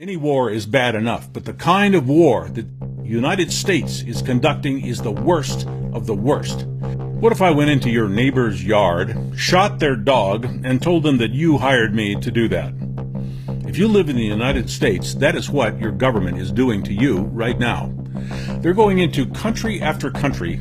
Any war is bad enough, but the kind of war that the United States is conducting is the worst of the worst. What if I went into your neighbor's yard, shot their dog, and told them that you hired me to do that? If you live in the United States, that is what your government is doing to you right now. They're going into country after country.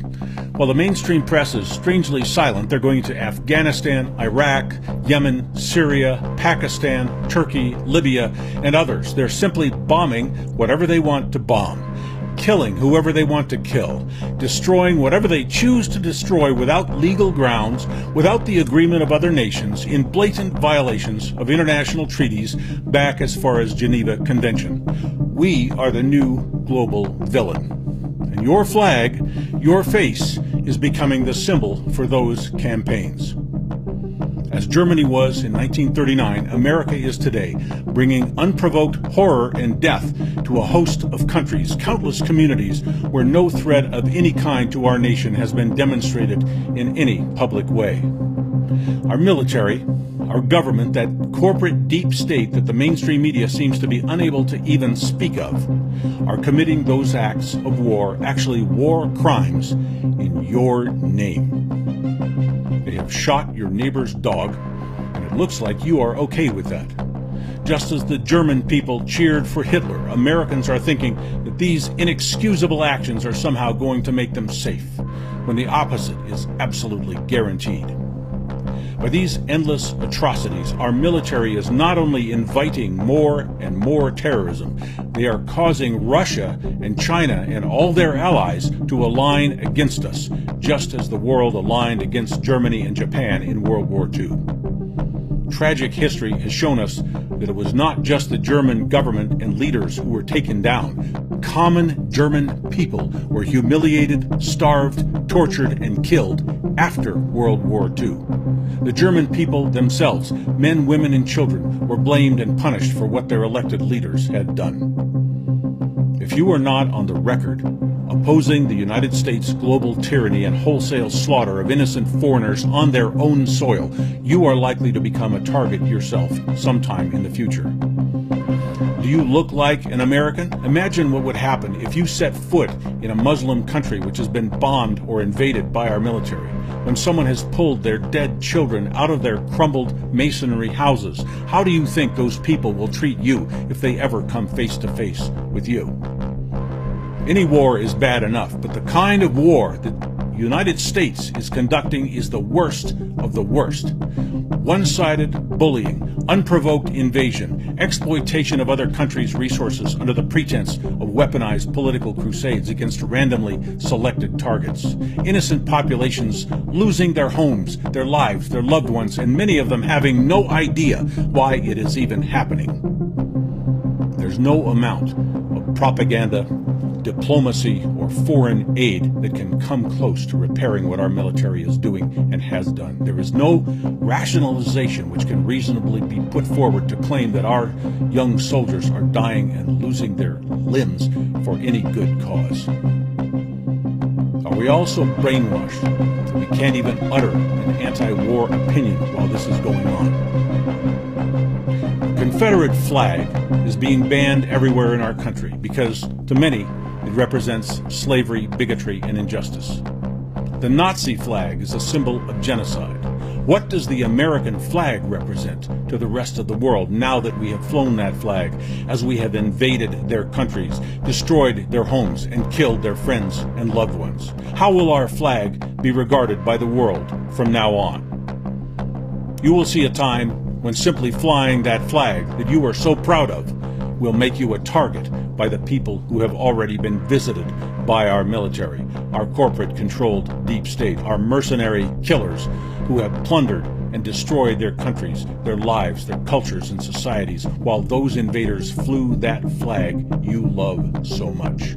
While the mainstream press is strangely silent, they're going to Afghanistan, Iraq, Yemen, Syria, Pakistan, Turkey, Libya, and others. They're simply bombing whatever they want to bomb, killing whoever they want to kill, destroying whatever they choose to destroy without legal grounds, without the agreement of other nations, in blatant violations of international treaties back as far as Geneva Convention. We are the new global villain. And your flag, your face, is becoming the symbol for those campaigns. As Germany was in 1939, America is today, bringing unprovoked horror and death to a host of countries, countless communities, where no threat of any kind to our nation has been demonstrated in any public way. Our military, our government, that corporate deep state that the mainstream media seems to be unable to even speak of, are committing those acts of war, actually war crimes, in your name. They have shot your neighbor's dog, and it looks like you are okay with that. Just as the German people cheered for Hitler, Americans are thinking that these inexcusable actions are somehow going to make them safe, when the opposite is absolutely guaranteed. By these endless atrocities, our military is not only inviting more and more terrorism, they are causing Russia and China and all their allies to align against us, just as the world aligned against Germany and Japan in World War II. Tragic history has shown us that it was not just the German government and leaders who were taken down. Common German people were humiliated, starved, tortured, and killed after World War II. The German people themselves, men, women, and children, were blamed and punished for what their elected leaders had done. If you are not on the record opposing the United States' global tyranny and wholesale slaughter of innocent foreigners on their own soil, you are likely to become a target yourself sometime in the future. Do you look like an American? Imagine what would happen if you set foot in a Muslim country which has been bombed or invaded by our military. When someone has pulled their dead children out of their crumbled masonry houses, how do you think those people will treat you if they ever come face to face with you? Any war is bad enough, but the kind of war that the United States is conducting is the worst of the worst. One-sided bullying, unprovoked invasion, exploitation of other countries' resources under the pretense of weaponized political crusades against randomly selected targets. Innocent populations losing their homes, their lives, their loved ones, and many of them having no idea why it is even happening. There's no amount of propaganda, diplomacy, or foreign aid that can come close to repairing what our military is doing and has done. There is no rationalization which can reasonably be put forward to claim that our young soldiers are dying and losing their limbs for any good cause. Are we also brainwashed that we can't even utter an anti-war opinion while this is going on? The Confederate flag is being banned everywhere in our country because, to many, it represents slavery, bigotry, and injustice. The Nazi flag is a symbol of genocide. What does the American flag represent to the rest of the world now that we have flown that flag, as we have invaded their countries, destroyed their homes, and killed their friends and loved ones? How will our flag be regarded by the world from now on? You will see a time when simply flying that flag that you are so proud of will make you a target by the people who have already been visited by our military, our corporate-controlled deep state, our mercenary killers who have plundered and destroyed their countries, their lives, their cultures, and societies, while those invaders flew that flag you love so much.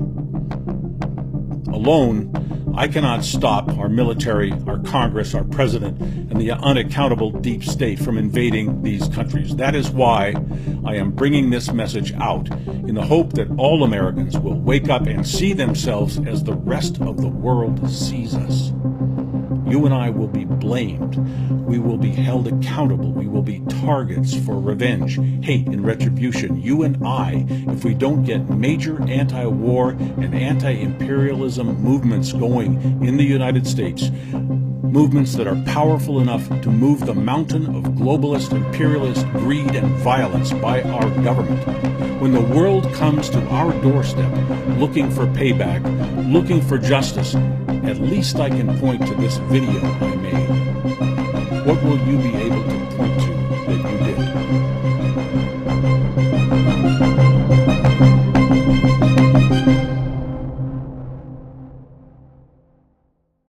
Alone, I cannot stop our military, our Congress, our president, and the unaccountable deep state from invading these countries. That is why I am bringing this message out, in the hope that all Americans will wake up and see themselves as the rest of the world sees us. You and I will be blamed. We will be held accountable. We will be targets for revenge, hate, and retribution. You and I, if we don't get major anti-war and anti-imperialism movements going in the United States, movements that are powerful enough to move the mountain of globalist, imperialist greed and violence by our government. When the world comes to our doorstep looking for payback, looking for justice, at least I can point to this video I made. What will you be able to point to?